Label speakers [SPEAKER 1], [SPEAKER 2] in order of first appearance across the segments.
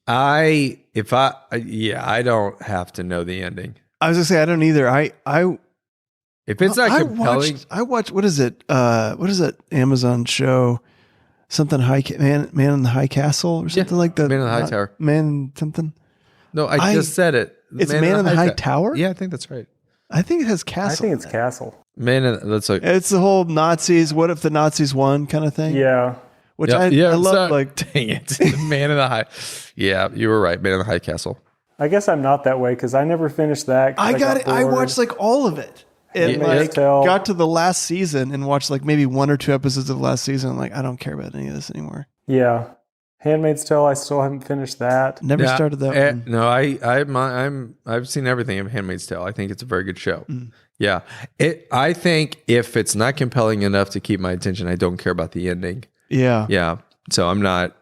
[SPEAKER 1] I don't have to know the ending.
[SPEAKER 2] I was gonna say I don't either.
[SPEAKER 1] If it's not compelling,
[SPEAKER 2] I watched. What is it? What is that Amazon show? Something man in the high castle or something like that.
[SPEAKER 1] Man in the High Tower.
[SPEAKER 2] Man something.
[SPEAKER 1] No, I just said it.
[SPEAKER 2] It's Man in the High Tower.
[SPEAKER 1] Yeah, I think that's right.
[SPEAKER 2] I think it has castle.
[SPEAKER 3] I think it's castle.
[SPEAKER 2] It's the whole Nazis. What if the Nazis won kind of thing?
[SPEAKER 3] Yeah.
[SPEAKER 2] Which I love. Like,
[SPEAKER 1] dang it, Man in the High. Yeah, you were right. Man in the High Castle.
[SPEAKER 3] I guess I'm not that way because I never finished that.
[SPEAKER 2] I got it. I watched like all of it. And got to the last season and watched like maybe 1 or 2 episodes of the last season. I'm like, I don't care about any of this anymore.
[SPEAKER 3] Yeah. Handmaid's Tale, I still haven't finished that.
[SPEAKER 2] Never started that one.
[SPEAKER 1] No, I've seen everything of Handmaid's Tale. I think it's a very good show. Yeah. I think if it's not compelling enough to keep my attention, I don't care about the ending.
[SPEAKER 2] Yeah.
[SPEAKER 1] Yeah. So I'm not.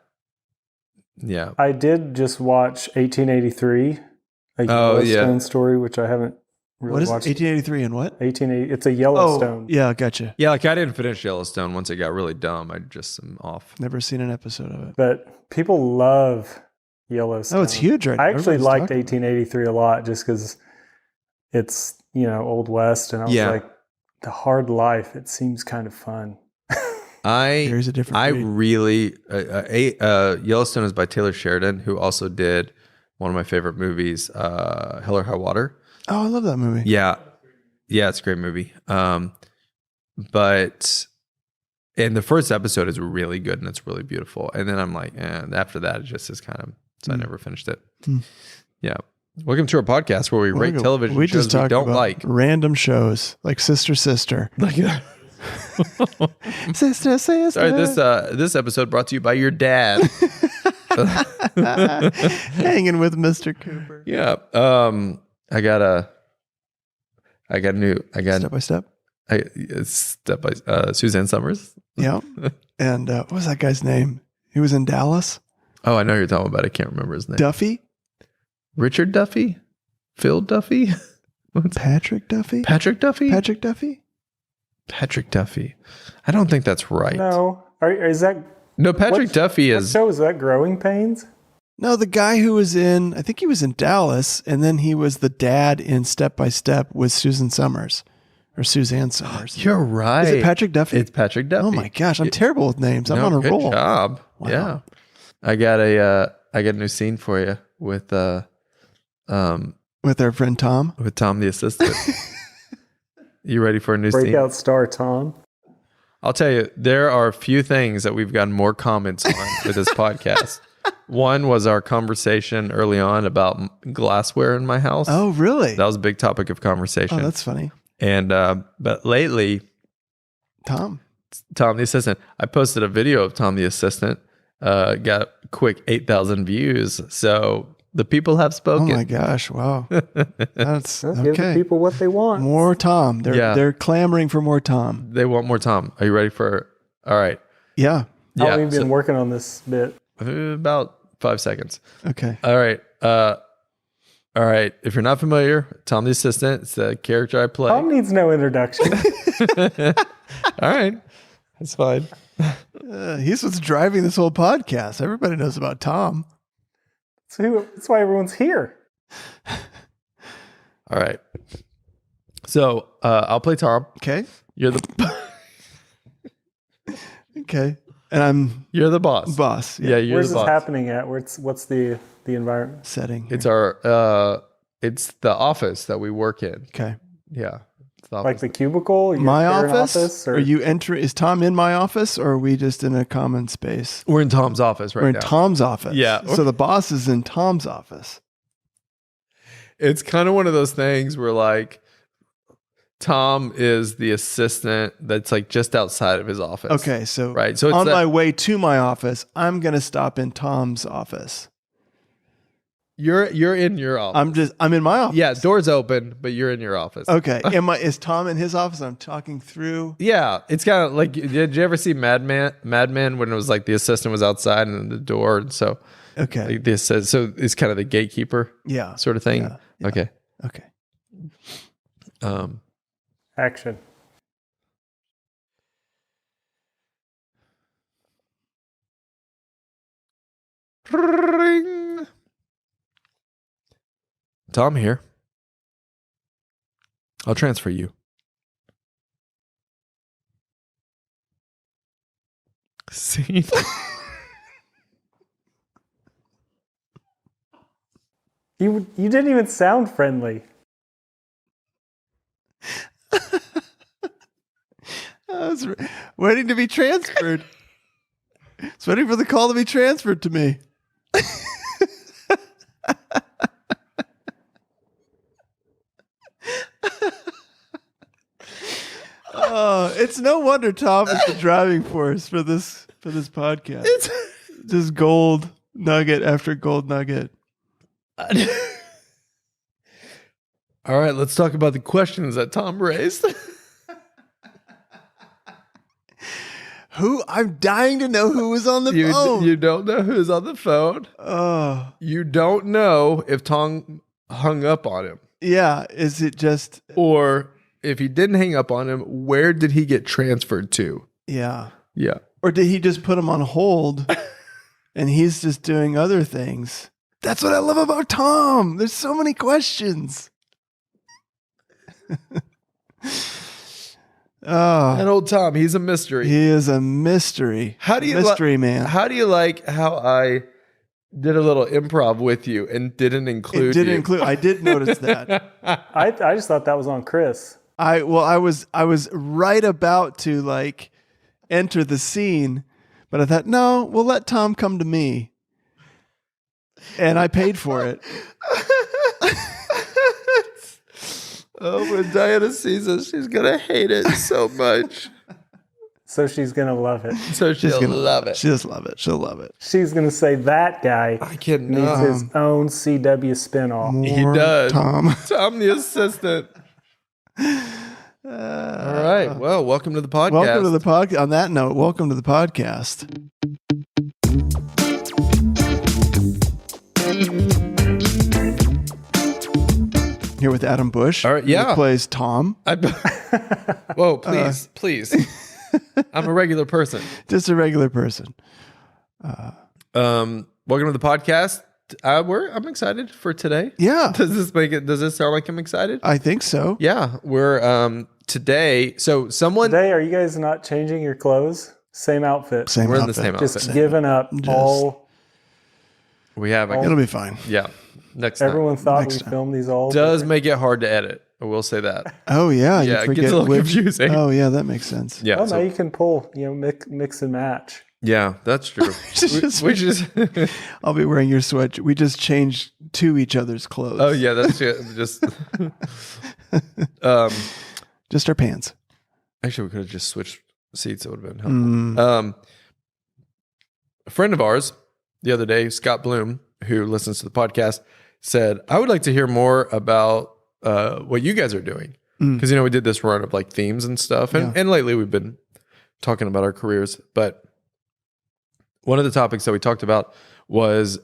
[SPEAKER 1] Yeah.
[SPEAKER 3] I did just watch 1883, a Yellowstone story, which I haven't really
[SPEAKER 2] what is
[SPEAKER 3] watched.
[SPEAKER 2] 1883 and what?
[SPEAKER 3] 1880. It's a Yellowstone.
[SPEAKER 2] Oh, yeah, gotcha.
[SPEAKER 1] Yeah, like I didn't finish Yellowstone once it got really dumb. I just am off.
[SPEAKER 2] Never seen an episode of it.
[SPEAKER 3] But people love Yellowstone.
[SPEAKER 2] Oh, it's huge right now.
[SPEAKER 3] I actually liked 1883 a lot just because it's, Old West. And I was like, the hard life, it seems kind of fun.
[SPEAKER 2] There's a different breed.
[SPEAKER 1] Really Yellowstone is by Taylor Sheridan, who also did one of my favorite movies, Hell or High Water.
[SPEAKER 2] Oh, I love that movie.
[SPEAKER 1] Yeah, it's a great movie. But the first episode is really good and it's really beautiful. And then I'm like, after that, it just is kind of. So I never finished it. Yeah. Welcome to our podcast where we rate television shows
[SPEAKER 2] just talk
[SPEAKER 1] we don't
[SPEAKER 2] about
[SPEAKER 1] like.
[SPEAKER 2] Random shows like Sister. Sister.
[SPEAKER 1] Sorry, this episode brought to you by your dad.
[SPEAKER 2] Hanging with Mr. Cooper.
[SPEAKER 1] Yeah. I got Step by Step. Step by Suzanne Summers.
[SPEAKER 2] Yeah. And what was that guy's name? He was in Dallas.
[SPEAKER 1] Oh, I know who you're talking about. I can't remember his name.
[SPEAKER 2] Duffy?
[SPEAKER 1] Richard Duffy? Phil Duffy?
[SPEAKER 2] Patrick Duffy?
[SPEAKER 1] Patrick Duffy?
[SPEAKER 2] Patrick Duffy?
[SPEAKER 1] Patrick Duffy. I don't think that's right.
[SPEAKER 3] No. Is that...
[SPEAKER 1] No, Patrick Duffy is...
[SPEAKER 3] What show is that? Growing Pains?
[SPEAKER 2] No, the guy who was I think he was in Dallas, and then he was the dad in Step by Step with Susan Summers. Or Suzanne Summers.
[SPEAKER 1] You're right.
[SPEAKER 2] Is it Patrick Duffy?
[SPEAKER 1] It's Patrick Duffy.
[SPEAKER 2] Oh my gosh, I'm terrible with names. I'm on a roll.
[SPEAKER 1] Good job.
[SPEAKER 2] Wow.
[SPEAKER 1] Yeah. I got a new scene for you with
[SPEAKER 2] our friend Tom.
[SPEAKER 1] With Tom the assistant. You ready for a new scene?
[SPEAKER 3] Breakout star Tom.
[SPEAKER 1] I'll tell you, there are a few things that we've gotten more comments on with this podcast. One was our conversation early on about glassware in my house.
[SPEAKER 2] Oh, really?
[SPEAKER 1] That was a big topic of conversation.
[SPEAKER 2] Oh, that's funny.
[SPEAKER 1] And but lately,
[SPEAKER 2] Tom
[SPEAKER 1] the assistant, I posted a video of Tom the assistant. Got a quick 8,000 views. So the people have spoken.
[SPEAKER 2] Oh my gosh! Wow, that's okay.
[SPEAKER 3] Give the people what they want.
[SPEAKER 2] More Tom. They're clamoring for more Tom.
[SPEAKER 1] They want more Tom. Are you ready for? All right.
[SPEAKER 2] Yeah.
[SPEAKER 3] How long have you been working on this bit?
[SPEAKER 1] About 5 seconds.
[SPEAKER 2] Okay.
[SPEAKER 1] All right. All right. If you're not familiar, Tom the assistant, it's the character I play.
[SPEAKER 3] Tom needs no introduction.
[SPEAKER 1] All right. That's fine.
[SPEAKER 2] He's what's driving this whole podcast. Everybody knows about Tom.
[SPEAKER 3] That's why everyone's here.
[SPEAKER 1] All right. So I'll play Tom.
[SPEAKER 2] Okay.
[SPEAKER 1] You're the
[SPEAKER 2] okay. And
[SPEAKER 1] you're the boss.
[SPEAKER 2] Boss.
[SPEAKER 1] Yeah, you're
[SPEAKER 3] Where's
[SPEAKER 1] the boss.
[SPEAKER 3] Where's this happening at? What's the environment?
[SPEAKER 2] Setting. Here.
[SPEAKER 1] It's it's the office that we work in.
[SPEAKER 2] Okay.
[SPEAKER 1] Yeah.
[SPEAKER 3] Like the cubicle?
[SPEAKER 2] My office? Or? Are you entering? Is Tom in my office, or are we just in a common space?
[SPEAKER 1] We're in Tom's office right now.
[SPEAKER 2] We're in Tom's office.
[SPEAKER 1] Yeah.
[SPEAKER 2] So the boss is in Tom's office.
[SPEAKER 1] It's kind of one of those things where like Tom is the assistant that's like just outside of his office.
[SPEAKER 2] Okay. So
[SPEAKER 1] right. So it's
[SPEAKER 2] on my way to my office, I'm going to stop in Tom's office.
[SPEAKER 1] You're in your office.
[SPEAKER 2] I'm in my office.
[SPEAKER 1] Yeah, door's open, but you're in your office.
[SPEAKER 2] Okay. Is Tom in his office? I'm talking through.
[SPEAKER 1] Yeah, it's kind of like, did you ever see Mad Men when it was like the assistant was outside and the door, and so
[SPEAKER 2] okay,
[SPEAKER 1] like this says, so it's kind of the gatekeeper, sort of thing.
[SPEAKER 2] Yeah.
[SPEAKER 1] Okay.
[SPEAKER 3] Action.
[SPEAKER 1] Ring. Tom here. I'll transfer you. See?
[SPEAKER 3] You didn't even sound friendly.
[SPEAKER 2] I was waiting to be transferred. I was waiting for the call to be transferred to me. Oh, it's no wonder Tom is the driving force for this podcast. It's just gold nugget after gold nugget.
[SPEAKER 1] All right, let's talk about the questions that Tom raised.
[SPEAKER 2] Who? I'm dying to know who was on the phone.
[SPEAKER 1] You don't know who's on the phone.
[SPEAKER 2] Oh,
[SPEAKER 1] You don't know if Tom hung up on him.
[SPEAKER 2] yeah. Is it just?
[SPEAKER 1] Or if he didn't hang up on him, where did he get transferred to?
[SPEAKER 2] Yeah.
[SPEAKER 1] Yeah.
[SPEAKER 2] Or did he just put him on hold and he's just doing other things? That's what I love about Tom. There's so many questions. Oh,
[SPEAKER 1] That old Tom, he's a mystery.
[SPEAKER 2] he is a mystery.
[SPEAKER 1] How do you
[SPEAKER 2] mystery man?
[SPEAKER 1] How do you like how I did a little improv with you and didn't include
[SPEAKER 2] It didn't
[SPEAKER 1] you?
[SPEAKER 2] include. I did notice that.
[SPEAKER 3] I just thought that was on Chris.
[SPEAKER 2] I was right about to like enter the scene, but I thought, no, we'll let Tom come to me. And I paid for it.
[SPEAKER 1] Oh, when Diana sees this, she's gonna hate it so much.
[SPEAKER 3] So she's going to love it.
[SPEAKER 1] So she'll love it.
[SPEAKER 2] She'll just love it. She'll love it.
[SPEAKER 3] She's going to say that guy
[SPEAKER 1] I can't
[SPEAKER 3] needs
[SPEAKER 1] know.
[SPEAKER 3] his own CW spinoff.
[SPEAKER 1] He
[SPEAKER 2] More
[SPEAKER 1] does.
[SPEAKER 2] Tom.
[SPEAKER 1] Tom the assistant. All right. Well, welcome to the podcast.
[SPEAKER 2] Welcome to the podcast. On that note, welcome to the podcast. Here with Adam Bush.
[SPEAKER 1] All right, yeah.
[SPEAKER 2] Who plays Tom.
[SPEAKER 1] Whoa, please. I'm a regular person.
[SPEAKER 2] Just a regular person.
[SPEAKER 1] Welcome to the podcast. I'm excited for today.
[SPEAKER 2] Yeah.
[SPEAKER 1] Does this sound like I'm excited?
[SPEAKER 2] I think so.
[SPEAKER 1] Yeah. We're today. So someone
[SPEAKER 3] Today, are you guys not changing your clothes? Same outfit.
[SPEAKER 2] Same
[SPEAKER 1] we're in
[SPEAKER 2] outfit.
[SPEAKER 1] the same
[SPEAKER 3] Just
[SPEAKER 1] outfit.
[SPEAKER 3] giving up all.
[SPEAKER 1] We have
[SPEAKER 2] It'll be fine.
[SPEAKER 1] yeah. Next time.
[SPEAKER 3] Everyone thought
[SPEAKER 2] Next
[SPEAKER 3] we
[SPEAKER 2] time.
[SPEAKER 3] filmed these all.
[SPEAKER 1] Does make it hard to edit. I will say that.
[SPEAKER 2] Oh, yeah.
[SPEAKER 1] Yeah,
[SPEAKER 2] You
[SPEAKER 1] it gets a little confusing.
[SPEAKER 2] Oh, yeah. That makes sense.
[SPEAKER 1] Yeah.
[SPEAKER 3] Oh, no,
[SPEAKER 1] so-
[SPEAKER 3] you can pull, mix and match.
[SPEAKER 1] yeah, that's true. we just
[SPEAKER 2] I'll be wearing your sweatshirt. We just changed to each other's clothes.
[SPEAKER 1] Oh yeah, that's it. Just
[SPEAKER 2] Just our pants.
[SPEAKER 1] actually we could have just switched seats. It would have been helpful. A friend of ours the other day, Scott Bloom, who listens to the podcast, said, I would like to hear more about what you guys are doing. Because, we did this run of like themes and stuff. And lately we've been talking about our careers. But one of the topics that we talked about was,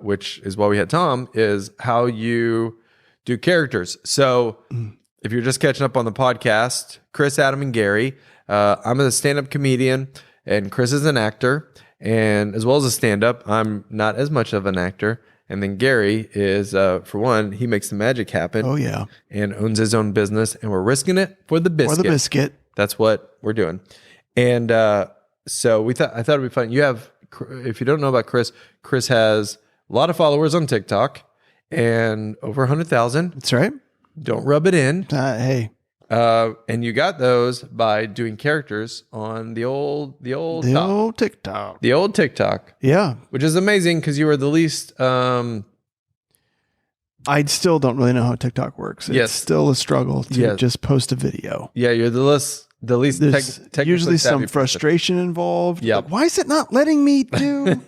[SPEAKER 1] which is why we had Tom, is how you do characters. So if you're just catching up on the podcast, Chris, Adam, and Gary, I'm a stand-up comedian and Chris is an actor. And as well as a stand-up, I'm not as much of an actor. And then Gary is, for one, he makes the magic happen.
[SPEAKER 2] Oh, yeah.
[SPEAKER 1] And owns his own business. And we're risking it for the biscuit.
[SPEAKER 2] Or the biscuit.
[SPEAKER 1] That's what we're doing. And so I thought it'd be fun. You have, if you don't know about Chris, Chris has a lot of followers on TikTok and over 100,000.
[SPEAKER 2] That's right.
[SPEAKER 1] Don't rub it in.
[SPEAKER 2] Hey.
[SPEAKER 1] And you got those by doing characters on the old
[SPEAKER 2] TikTok.
[SPEAKER 1] the old TikTok,
[SPEAKER 2] Yeah.
[SPEAKER 1] which is amazing because you were the least.
[SPEAKER 2] I still don't really know how TikTok works. It's
[SPEAKER 1] Yes.
[SPEAKER 2] still a struggle to just post a video.
[SPEAKER 1] Yeah, you're the least.
[SPEAKER 2] There's
[SPEAKER 1] technically
[SPEAKER 2] usually
[SPEAKER 1] savvy
[SPEAKER 2] some
[SPEAKER 1] person.
[SPEAKER 2] frustration involved.
[SPEAKER 1] Yep.
[SPEAKER 2] Like, why is it not letting me do?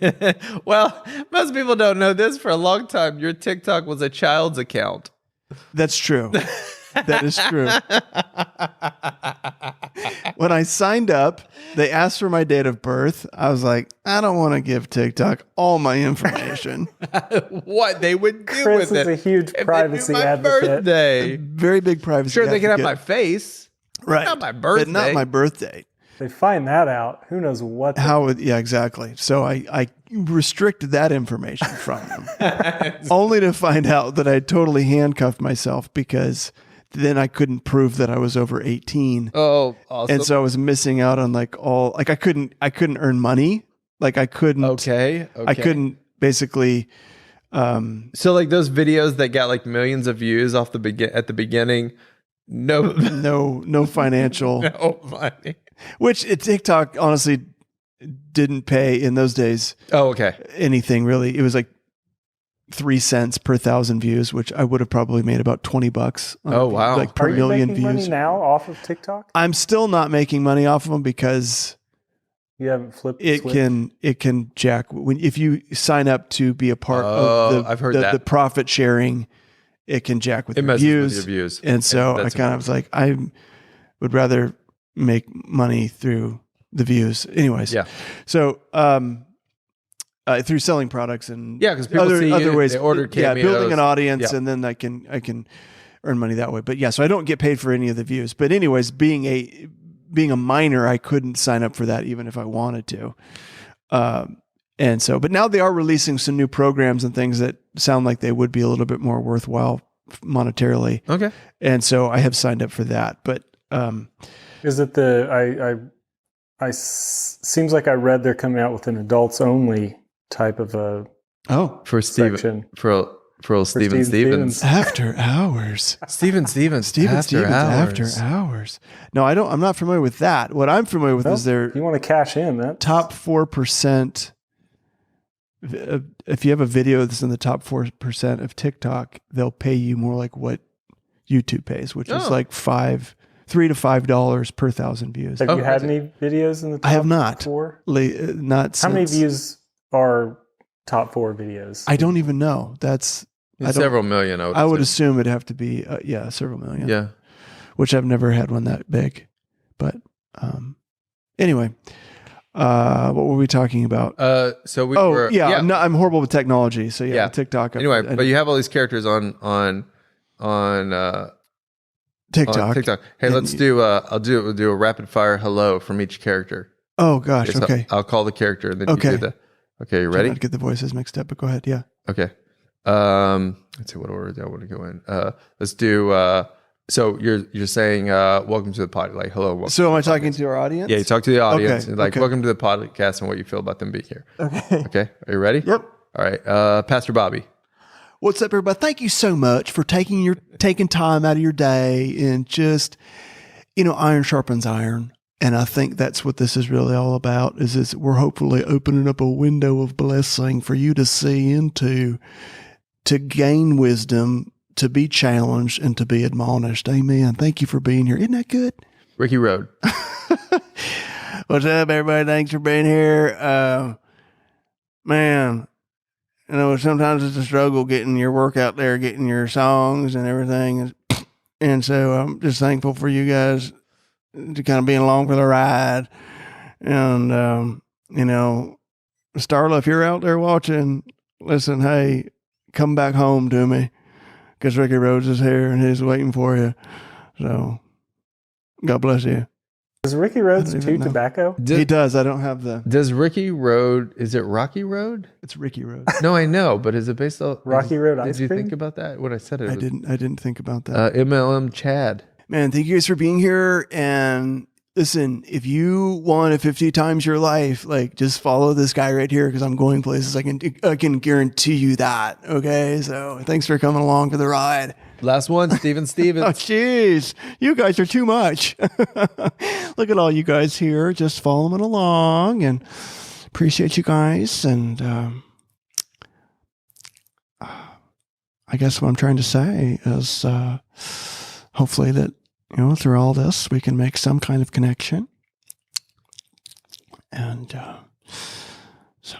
[SPEAKER 1] Well, most people don't know this. For a long time, your TikTok was a child's account.
[SPEAKER 2] That's true. That is true. When I signed up, they asked for my date of birth. I was like, I don't want to give TikTok all my information.
[SPEAKER 1] What they would do
[SPEAKER 3] Chris
[SPEAKER 1] with
[SPEAKER 3] is
[SPEAKER 1] it?
[SPEAKER 3] a huge
[SPEAKER 1] If they
[SPEAKER 3] privacy
[SPEAKER 1] do my
[SPEAKER 3] advocate.
[SPEAKER 1] birthday.
[SPEAKER 2] Very big privacy.
[SPEAKER 1] Sure, they can have my
[SPEAKER 2] advocate.
[SPEAKER 1] face.
[SPEAKER 2] Right.
[SPEAKER 1] Not my birthday.
[SPEAKER 2] But not my birthday.
[SPEAKER 3] They find that out. Who knows what?
[SPEAKER 2] Yeah, exactly. So I restricted that information from them, only to find out that I totally handcuffed myself because then I couldn't prove that I was over 18.
[SPEAKER 1] Oh, awesome.
[SPEAKER 2] And so I was missing out on I couldn't earn money. Like I couldn't.
[SPEAKER 1] Okay.
[SPEAKER 2] I couldn't basically.
[SPEAKER 1] So like those videos that got like millions of views off at the beginning, no
[SPEAKER 2] financial,
[SPEAKER 1] no money.
[SPEAKER 2] Which TikTok honestly didn't pay in those days.
[SPEAKER 1] Oh, okay.
[SPEAKER 2] Anything really. It was like 3 cents per 1,000 views, which I would have probably made about $20.
[SPEAKER 1] Oh, wow.
[SPEAKER 2] Like per million views.
[SPEAKER 3] Are you making money now off of TikTok?
[SPEAKER 2] I'm still not making money off of them because
[SPEAKER 3] you haven't flipped the switch?
[SPEAKER 2] It can jack if you sign up to be a part of
[SPEAKER 1] I've heard
[SPEAKER 2] the profit sharing, it can jack with your views. And so I kind of was like, I would rather make money through the views. Anyways.
[SPEAKER 1] Yeah.
[SPEAKER 2] So through selling products and
[SPEAKER 1] because people see
[SPEAKER 2] other ways.
[SPEAKER 1] they order cameos.
[SPEAKER 2] Building an audience and then I can earn money that way. But yeah, so I don't get paid for any of the views. But anyways, being a minor, I couldn't sign up for that even if I wanted to. And so, but now they are releasing some new programs and things that sound like they would be a little bit more worthwhile monetarily.
[SPEAKER 1] Okay.
[SPEAKER 2] And so I have signed up for that. But
[SPEAKER 3] is it seems like I read they're coming out with an adults only type of a
[SPEAKER 1] for Steven
[SPEAKER 3] section.
[SPEAKER 1] for Steven Stevens
[SPEAKER 2] After Hours.
[SPEAKER 1] Steven Stevens After
[SPEAKER 2] Hours. No, I'm not familiar with that. What I'm familiar with is their
[SPEAKER 3] you want to cash in that
[SPEAKER 2] top 4%. If you have a video that's in the top 4% of TikTok, they'll pay you more like what YouTube pays, which is like $3 to $5 per 1,000 views.
[SPEAKER 3] Have you had any videos in the top 4?
[SPEAKER 2] I have not. Not
[SPEAKER 3] How many views are top 4 videos?
[SPEAKER 2] I don't even know. That's
[SPEAKER 1] several million.
[SPEAKER 2] I would assume it'd have to be several million.
[SPEAKER 1] Yeah,
[SPEAKER 2] which I've never had one that big. But anyway, what were we talking about?
[SPEAKER 1] I'm
[SPEAKER 2] horrible with technology. So TikTok.
[SPEAKER 1] Anyway, but you have all these characters on
[SPEAKER 2] TikTok.
[SPEAKER 1] Hey, let's do. We'll do a rapid fire hello from each character.
[SPEAKER 2] Oh gosh. Okay.
[SPEAKER 1] I'll call the character and then you do the. Okay, you ready?
[SPEAKER 2] I'd get the voices mixed up, but go ahead. Yeah.
[SPEAKER 1] Okay. Let's see what order do I want to go in. Let's do. So you're saying welcome to the pod, like hello. Welcome
[SPEAKER 2] so am I talking to our audience?
[SPEAKER 1] Yeah, you talk to the audience,
[SPEAKER 2] okay,
[SPEAKER 1] like welcome to the podcast and what you feel about them being here.
[SPEAKER 2] Okay.
[SPEAKER 1] Okay. Are you ready?
[SPEAKER 2] Yep.
[SPEAKER 1] All right. Pastor Bobby.
[SPEAKER 2] What's up, everybody? Thank you so much for taking time out of your day and just, iron sharpens iron. And I think that's what this is really all about is we're hopefully opening up a window of blessing for you to see into, to gain wisdom, to be challenged, and to be admonished. Amen. Thank you for being here. Isn't that good?
[SPEAKER 1] Ricky Road.
[SPEAKER 2] What's up, everybody? Thanks for being here. Man, sometimes it's a struggle getting your work out there, getting your songs and everything. And so I'm just thankful for you guys to kind of being along for the ride. And, Starla, if you're out there watching, listen, hey, come back home to me because Ricky Rhodes is here and he's waiting for you. So God bless you.
[SPEAKER 3] Does Ricky Rhodes chew tobacco?
[SPEAKER 2] He does. I don't have the.
[SPEAKER 1] Does Ricky Road, is it Rocky Road?
[SPEAKER 2] It's Ricky Road.
[SPEAKER 1] No, I know, but is it based on
[SPEAKER 3] Rocky Road ice cream?
[SPEAKER 1] Did you think about that when I said it?
[SPEAKER 2] I didn't think about that.
[SPEAKER 1] MLM Chad.
[SPEAKER 2] Man, thank you guys for being here. And listen, if you want 50 times your life, like just follow this guy right here because I'm going places. I can guarantee you that. Okay, so thanks for coming along for the ride.
[SPEAKER 1] Last one, Steven Stevens.
[SPEAKER 2] Oh, jeez. You guys are too much. Look at all you guys here just following along and appreciate you guys. And I guess what I'm trying to say is hopefully that, through all this, we can make some kind of connection. And so,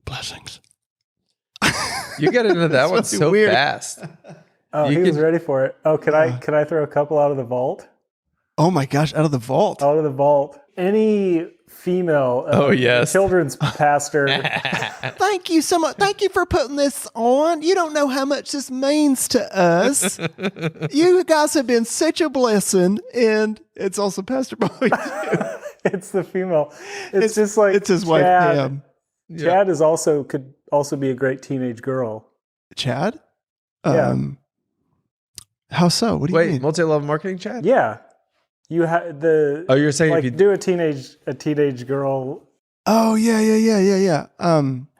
[SPEAKER 2] blessings.
[SPEAKER 1] You got into that one so
[SPEAKER 2] weird.
[SPEAKER 1] fast.
[SPEAKER 3] Oh, he was ready for it. Oh, could I throw a couple out of the vault?
[SPEAKER 2] Oh my gosh, out of the vault.
[SPEAKER 3] Out of the vault. Any female children's pastor.
[SPEAKER 2] Thank you so much. Thank you for putting this on. You don't know how much this means to us. You guys have been such a blessing. And it's also Pastor Bobby.
[SPEAKER 3] It's the female. It's just like
[SPEAKER 2] it's his wife, Pam.
[SPEAKER 3] Chad could also be a great teenage girl.
[SPEAKER 2] Chad?
[SPEAKER 3] Yeah.
[SPEAKER 2] How so? What do you mean?
[SPEAKER 1] Multi-level marketing, Chad?
[SPEAKER 3] Yeah. You had the.
[SPEAKER 1] Oh, you're saying
[SPEAKER 3] like
[SPEAKER 1] if you
[SPEAKER 3] do a teenage girl.
[SPEAKER 2] Oh yeah.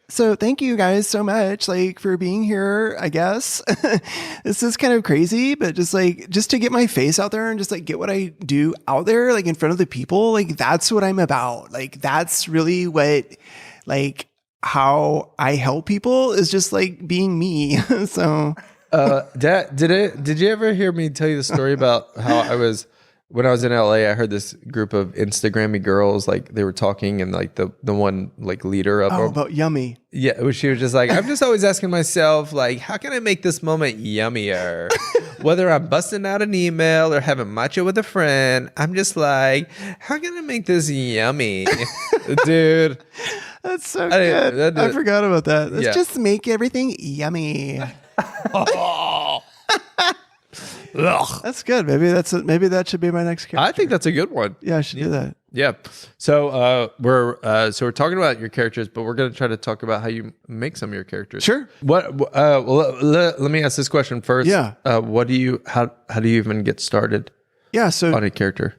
[SPEAKER 2] So thank you guys so much, like, for being here. I guess this is kind of crazy, but just to get my face out there and just like get what I do out there, like in front of the people, like that's what I'm about. Like that's really what, like, how I help people is just like being me. So,
[SPEAKER 1] Dad, did you ever hear me tell you the story about how when I was in LA, I heard this group of Instagrammy girls, like they were talking, and like the one like leader of
[SPEAKER 2] about yummy.
[SPEAKER 1] Yeah, she was just like, I'm just always asking myself, like, how can I make this moment yummier? Whether I'm busting out an email or having matcha with a friend, I'm just like, how can I make this yummy? Dude.
[SPEAKER 2] That's so good. I forgot about that. Let's just make everything yummy. That's good. Maybe that should be my next character.
[SPEAKER 1] I think that's a good one.
[SPEAKER 2] Yeah, I should do that.
[SPEAKER 1] Yeah. So we're talking about your characters, but we're going to try to talk about how you make some of your characters.
[SPEAKER 2] Sure.
[SPEAKER 1] Well, let me ask this question first.
[SPEAKER 2] Yeah.
[SPEAKER 1] How do you even get started?
[SPEAKER 2] Yeah. So
[SPEAKER 1] on a character.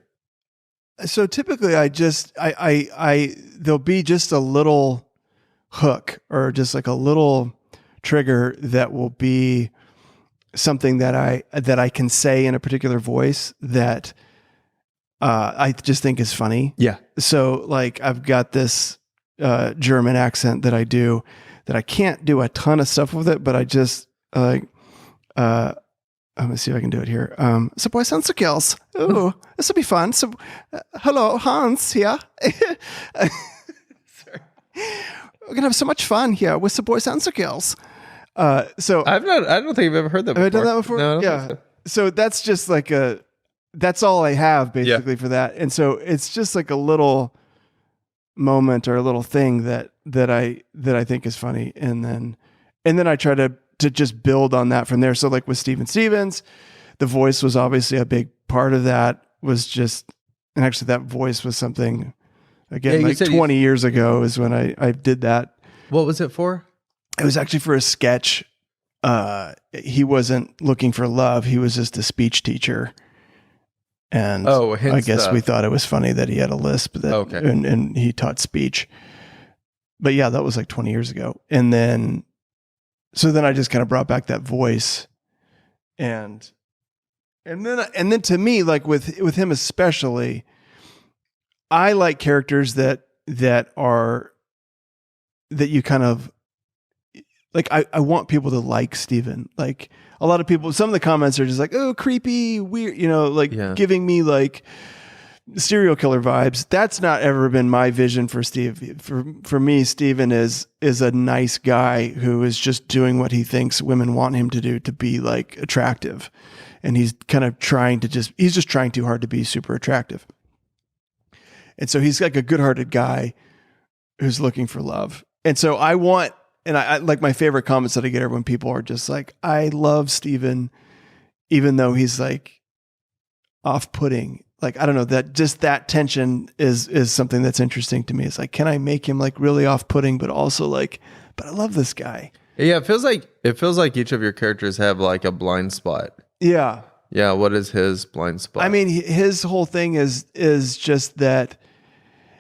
[SPEAKER 2] So typically, there'll be just a little hook or just like a little trigger that will be something that I can say in a particular voice that I just think is funny.
[SPEAKER 1] Yeah.
[SPEAKER 2] So like I've got this German accent that I do that I can't do a ton of stuff with it, but I just let me see if I can do it here. So boys and girls. Ooh, this will be fun. So hello, Hans here. Sorry. We're gonna have so much fun here with the boys and girls. So
[SPEAKER 1] I don't think I've ever heard that before.
[SPEAKER 2] Have I done that before?
[SPEAKER 1] No, I don't
[SPEAKER 2] yeah.
[SPEAKER 1] think
[SPEAKER 2] So that's just like that's all I have basically for that. And so it's just like a little moment or a little thing that I think is funny. And then I try to just build on that from there. So like with Steven Stevens, the voice was obviously a big part of that. And actually that voice was something, again, like 20 years ago is when I did that.
[SPEAKER 1] What was it for?
[SPEAKER 2] It was actually for a sketch. He wasn't looking for love. He was just a speech teacher. And I guess we thought it was funny that he had a lisp and he taught speech. But yeah, that was like 20 years ago. And then I just kind of brought back that voice. And then to me, like with him especially, I like characters that you kind of like. I want people to like Steven. Like a lot of people, some of the comments are just like, oh, creepy, weird, giving me like serial killer vibes. That's not ever been my vision for Steve. For me, Steven is a nice guy who is just doing what he thinks women want him to do to be like attractive. And he's kind of he's just trying too hard to be super attractive. And so he's like a good-hearted guy who's looking for love. And so I like my favorite comments that I get are when people are just like, I love Steven, even though he's like off-putting. Like, I don't know, that tension is something that's interesting to me. It's like, can I make him like really off-putting, but also like, but I love this guy.
[SPEAKER 1] Yeah. It feels like each of your characters have like a blind spot.
[SPEAKER 2] Yeah.
[SPEAKER 1] Yeah. What is his blind spot?
[SPEAKER 2] I mean, his whole thing is just that.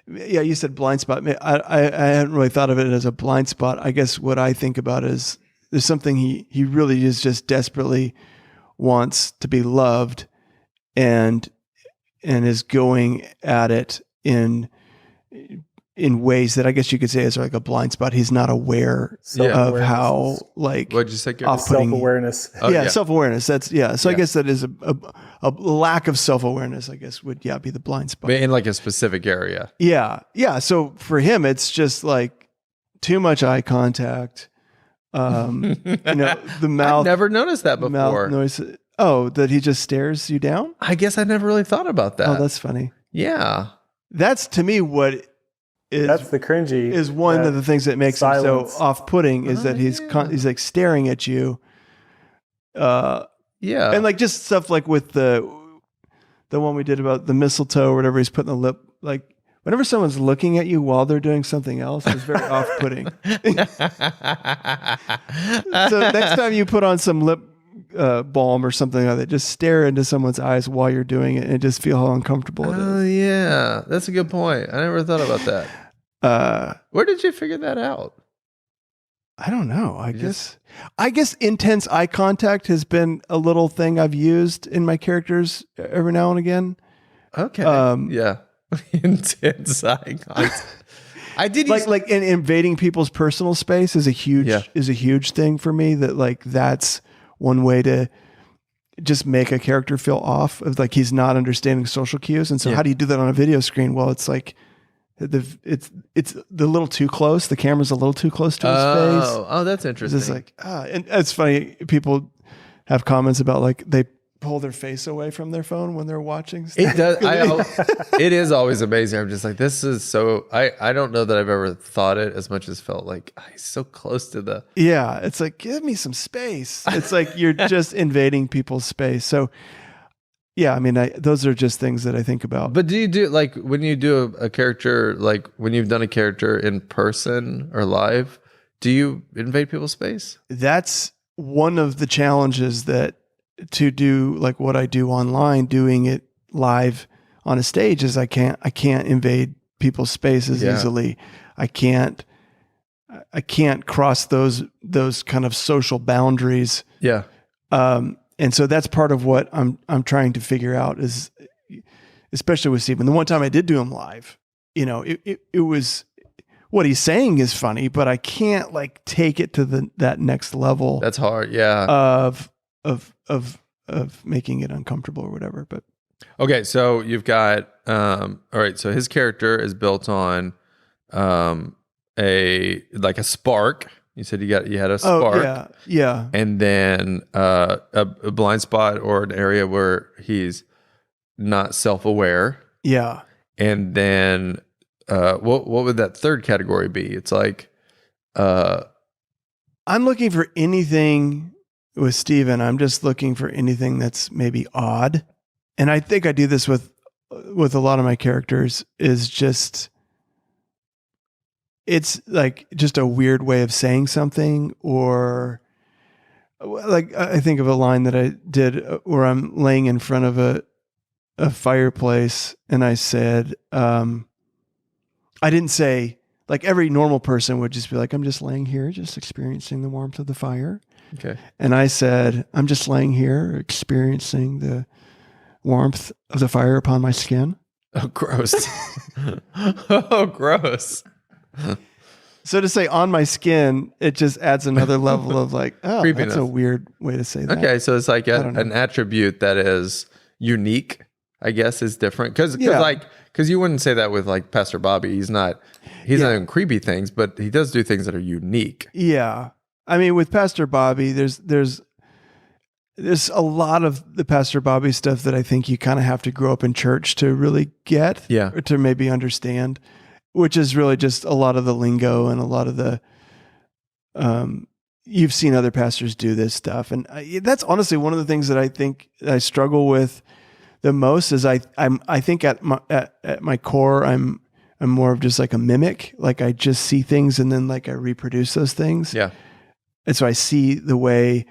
[SPEAKER 2] Yeah, you said blind spot. I hadn't really thought of it as a blind spot. I guess what I think about is there's something he really is just desperately wants to be loved, and is going at it in ways that I guess you could say is like a blind spot. He's not aware of how like
[SPEAKER 1] what'd you say?
[SPEAKER 3] Self-awareness.
[SPEAKER 2] Self-awareness. That's So I guess that is a lack of self-awareness, I guess would be the blind spot.
[SPEAKER 1] But in like a specific area.
[SPEAKER 2] Yeah. Yeah. So for him, it's just like too much eye contact. The mouth.
[SPEAKER 1] I've never noticed that before.
[SPEAKER 2] Mouth noise. Oh, that he just stares you down?
[SPEAKER 1] I guess I never really thought about that.
[SPEAKER 2] Oh, that's funny.
[SPEAKER 1] Yeah.
[SPEAKER 2] That's to me what is
[SPEAKER 3] That's the cringy.
[SPEAKER 2] is one of the things that makes
[SPEAKER 3] silence.
[SPEAKER 2] him so off-putting is that he's like staring at you.
[SPEAKER 1] Yeah.
[SPEAKER 2] And like just stuff like with the one we did about the mistletoe or whatever he's putting the lip, like whenever someone's looking at you while they're doing something else, it's very off-putting. So next time you put on some lip balm or something like that, just stare into someone's eyes while you're doing it and just feel how uncomfortable it is.
[SPEAKER 1] Oh yeah, that's a good point. I never thought about that. Where did you figure that out?
[SPEAKER 2] I don't know. I guess intense eye contact has been a little thing I've used in my characters every now and again.
[SPEAKER 1] Okay. Yeah. Intense eye contact. I did
[SPEAKER 2] like in invading people's personal space is a huge thing for me. That like that's one way to just make a character feel off, of like he's not understanding social cues. And so how do you do that on a video screen? Well, it's like it's the little too close. The camera's a little too close to his face.
[SPEAKER 1] Oh, that's interesting.
[SPEAKER 2] It's like and it's funny. People have comments about like they pull their face away from their phone when they're watching stuff.
[SPEAKER 1] It does. It is always amazing. I'm just like, this is so. I don't know that I've ever thought it as much as felt like he's so close to the.
[SPEAKER 2] Yeah, it's like give me some space. It's like you're just invading people's space. So, yeah, I mean, those are just things that I think about.
[SPEAKER 1] But do you do like when you do a character, like when you've done a character in person or live? Do you invade people's space?
[SPEAKER 2] That's one of the challenges that. To do like what I do online, doing it live on a stage is I can't invade people's spaces easily. I can't cross those kind of social boundaries.
[SPEAKER 1] Yeah.
[SPEAKER 2] And so that's part of what I'm trying to figure out is, especially with Stephen. The one time I did do him live, it was what he's saying is funny, but I can't like take it to that next level.
[SPEAKER 1] That's hard. Yeah.
[SPEAKER 2] Of making it uncomfortable or whatever. But
[SPEAKER 1] okay, so you've got all right, so his character is built on a spark. You said you had a spark.
[SPEAKER 2] Oh, yeah.
[SPEAKER 1] And then a blind spot or an area where he's not self-aware.
[SPEAKER 2] Yeah.
[SPEAKER 1] And then what would that third category be? It's like
[SPEAKER 2] I'm looking for anything with Steven. I'm just looking for anything that's maybe odd. And I think I do this with a lot of my characters is just, it's like just a weird way of saying something, or like, I think of a line that I did where I'm laying in front of a fireplace and I said, I didn't say, like every normal person would just be like, I'm just laying here, just experiencing the warmth of the fire.
[SPEAKER 1] Okay.
[SPEAKER 2] And I said, I'm just laying here experiencing the warmth of the fire upon my skin.
[SPEAKER 1] Oh, gross. Oh, gross.
[SPEAKER 2] So to say on my skin, it just adds another level of like, oh,
[SPEAKER 1] creepiness.
[SPEAKER 2] That's a weird way to say that.
[SPEAKER 1] Okay. So it's like an attribute that is unique, I guess, is different. Cause you wouldn't say that with like Pastor Bobby. He's not doing creepy things, but he does do things that are unique.
[SPEAKER 2] Yeah. I mean, with Pastor Bobby, there's a lot of the Pastor Bobby stuff that I think you kind of have to grow up in church to really get, or to maybe understand, which is really just a lot of the lingo and a lot of the, you've seen other pastors do this stuff. And that's honestly one of the things that I think I struggle with the most is I think at my core, I'm more of just like a mimic. Like I just see things and then like I reproduce those things.
[SPEAKER 1] Yeah.
[SPEAKER 2] And so I see the way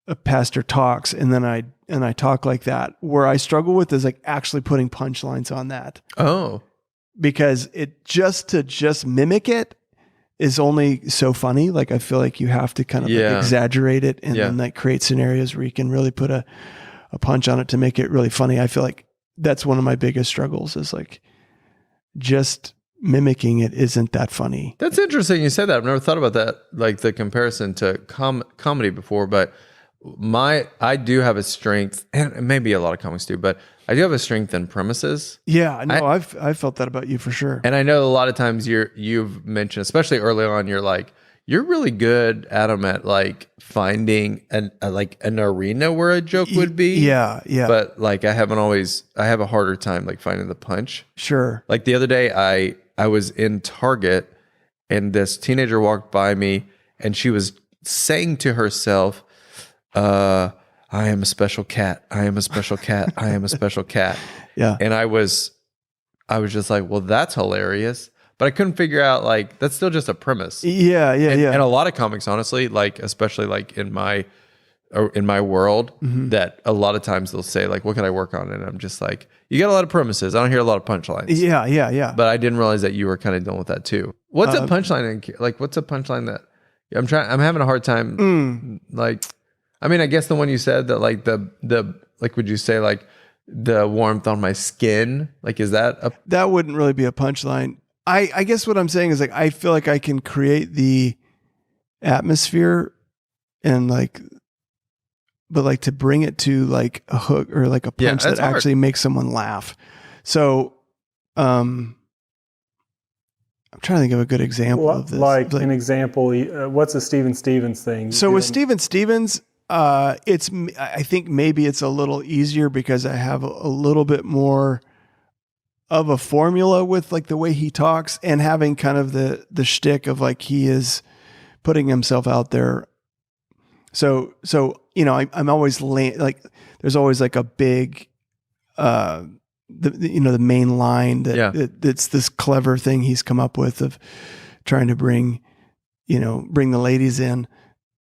[SPEAKER 2] a pastor talks and then I talk like that. Where I struggle with is like actually putting punchlines on that.
[SPEAKER 1] Oh.
[SPEAKER 2] Because it just mimic it is only so funny. Like I feel like you have to kind of like exaggerate it and then like create scenarios where you can really put a punch on it to make it really funny. I feel like that's one of my biggest struggles is like just mimicking it isn't that funny.
[SPEAKER 1] That's interesting you said that. I've never thought about that, like the comparison to comedy before, but I do have a strength, and maybe a lot of comics do, but I do have a strength in premises.
[SPEAKER 2] Yeah, no, I've felt that about you for sure.
[SPEAKER 1] And I know a lot of times you've mentioned, especially early on, you're like, You're really good, Adam, at like finding an arena where a joke would be.
[SPEAKER 2] Yeah.
[SPEAKER 1] But like I have a harder time like finding the punch.
[SPEAKER 2] Sure.
[SPEAKER 1] Like the other day I was in Target and this teenager walked by me and she was saying to herself, I am a special cat. I am a special cat. I am a special cat.
[SPEAKER 2] Yeah.
[SPEAKER 1] And I was just like, well, that's hilarious. But I couldn't figure out like that's still just a premise.
[SPEAKER 2] Yeah.
[SPEAKER 1] And a lot of comics, honestly, like especially like in my world, that a lot of times they'll say like, "What can I work on?" And I'm just like, "You got a lot of premises. I don't hear a lot of punchlines."
[SPEAKER 2] Yeah.
[SPEAKER 1] But I didn't realize that you were kind of dealing with that too. What's a punchline? What's a punchline that I'm having a hard time. Like, I mean, I guess the one you said that like the like, would you say like the warmth on my skin? Like, is that
[SPEAKER 2] that wouldn't really be a punchline. I guess what I'm saying is like, I feel like I can create the atmosphere and like, but like to bring it to like a hook or like a punch that actually makes someone laugh. So, I'm trying to think of a good example of this.
[SPEAKER 3] Like an example, what's a Steven Stevens thing?
[SPEAKER 2] So with Steven Stevens, I think maybe it's a little easier because I have a little bit more of a formula with like the way he talks and having kind of the shtick of like he is putting himself out there. So you know, I'm always like there's always like a big the main line that's this clever thing he's come up with of trying to bring the ladies in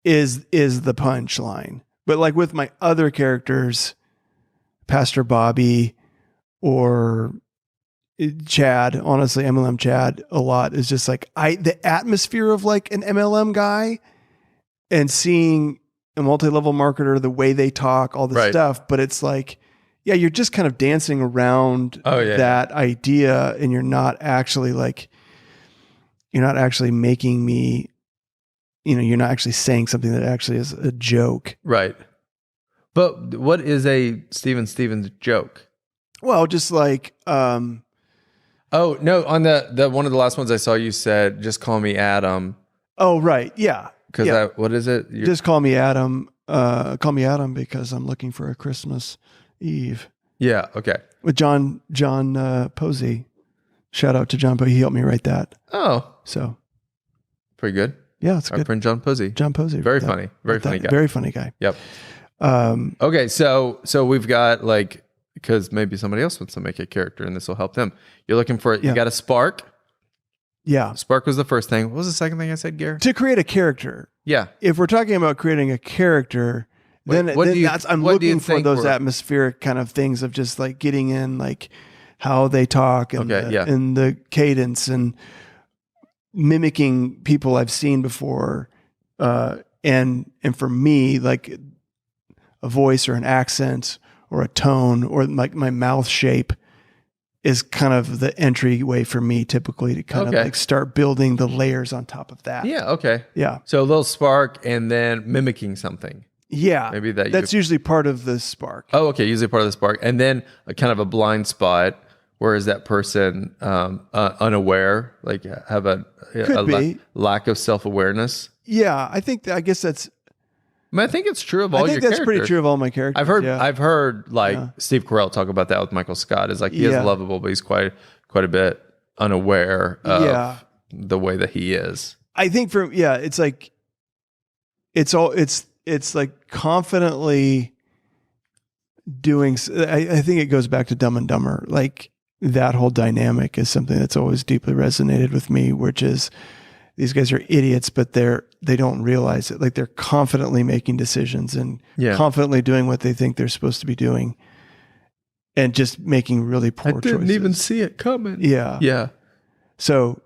[SPEAKER 2] is the punchline. But like with my other characters, Pastor Bobby or Chad, honestly, MLM Chad a lot is just like the atmosphere of like an MLM guy and seeing a multi-level marketer, the way they talk, all this stuff. But it's like, yeah, you're just kind of dancing around that idea and you're not actually making me, you're not actually saying something that actually is a joke.
[SPEAKER 1] Right. But what is a Steven Stevens joke?
[SPEAKER 2] Well, just like,
[SPEAKER 1] oh no, on the one of the last ones I saw, you said, "Just call me Adam."
[SPEAKER 2] Oh, right. Yeah.
[SPEAKER 1] Because what is it?
[SPEAKER 2] Just call me Adam. Call me Adam because I'm looking for a Christmas Eve.
[SPEAKER 1] Yeah. Okay.
[SPEAKER 2] With John Posey. Shout out to John Posey. He helped me write that.
[SPEAKER 1] Oh.
[SPEAKER 2] So.
[SPEAKER 1] Pretty good.
[SPEAKER 2] Yeah, it's good.
[SPEAKER 1] Our friend John Posey.
[SPEAKER 2] John Posey.
[SPEAKER 1] Very funny. Very funny guy.
[SPEAKER 2] Very funny guy.
[SPEAKER 1] Yep. Okay. So we've got like, because maybe somebody else wants to make a character and this will help them. You're looking for it. You got a spark.
[SPEAKER 2] Yeah.
[SPEAKER 1] Spark was the first thing. What was the second thing I said, Gary?
[SPEAKER 2] To create a character.
[SPEAKER 1] Yeah.
[SPEAKER 2] If we're talking about creating a character, I'm looking for those atmospheric kind of things of just like getting in like how they talk and, and the cadence and mimicking people I've seen before. And for me, like a voice or an accent or a tone or like my mouth shape is kind of the entryway for me typically to kind of like start building the layers on top of that.
[SPEAKER 1] Yeah. Okay.
[SPEAKER 2] Yeah.
[SPEAKER 1] So a little spark and then mimicking something.
[SPEAKER 2] Yeah.
[SPEAKER 1] Maybe
[SPEAKER 2] that's usually part of the spark.
[SPEAKER 1] Oh, okay. Usually part of the spark. And then a kind of a blind spot. Where is that person unaware, like have a lack of self-awareness?
[SPEAKER 2] Yeah. I guess that's,
[SPEAKER 1] I think it's true of all your characters. I think that's
[SPEAKER 2] pretty true of all my characters.
[SPEAKER 1] I've heard like Steve Carell talk about that with Michael Scott. Is like he is lovable, but he's quite a bit unaware of the way that he is.
[SPEAKER 2] I think it's like it's like confidently doing. I think it goes back to Dumb and Dumber. Like that whole dynamic is something that's always deeply resonated with me, which is these guys are idiots, but they don't realize it. Like they're confidently making decisions and confidently doing what they think they're supposed to be doing and just making really poor choices. I didn't
[SPEAKER 1] even see it coming.
[SPEAKER 2] Yeah.
[SPEAKER 1] Yeah.
[SPEAKER 2] So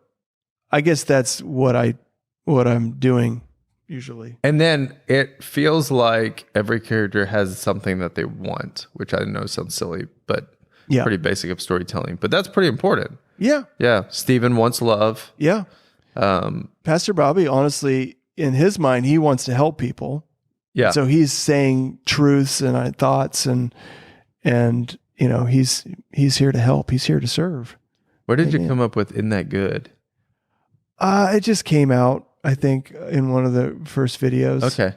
[SPEAKER 2] I guess that's what I'm doing usually.
[SPEAKER 1] And then it feels like every character has something that they want, which I know sounds silly, but pretty basic of storytelling, but that's pretty important.
[SPEAKER 2] Yeah.
[SPEAKER 1] Yeah. Steven wants love.
[SPEAKER 2] Yeah. Pastor Bobby, honestly, in his mind, he wants to help people. Yeah. So he's saying truths and thoughts and he's here to help. He's here to serve.
[SPEAKER 1] Where did you come up with "Isn't That Good"?
[SPEAKER 2] It just came out. I think, in one of the first videos.
[SPEAKER 1] Okay.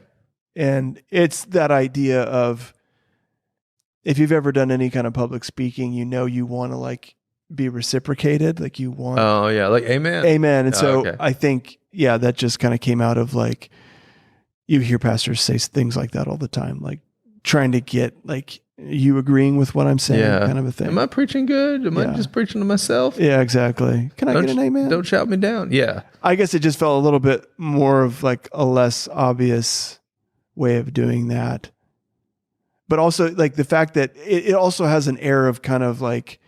[SPEAKER 2] And it's that idea of, if you've ever done any kind of public speaking, you want to like be reciprocated. Like you want.
[SPEAKER 1] Oh yeah. Like amen.
[SPEAKER 2] Amen. And so
[SPEAKER 1] okay.
[SPEAKER 2] I think, that just kind of came out of like, you hear pastors say things like that all the time, like trying to get like you agreeing with what I'm saying, kind of a thing.
[SPEAKER 1] Am I preaching good? Am I just preaching to myself?
[SPEAKER 2] Yeah, exactly. Can I get an amen?
[SPEAKER 1] Don't shout me down. Yeah.
[SPEAKER 2] I guess it just felt a little bit more of like a less obvious way of doing that. But also like the fact that it also has an air of kind of like,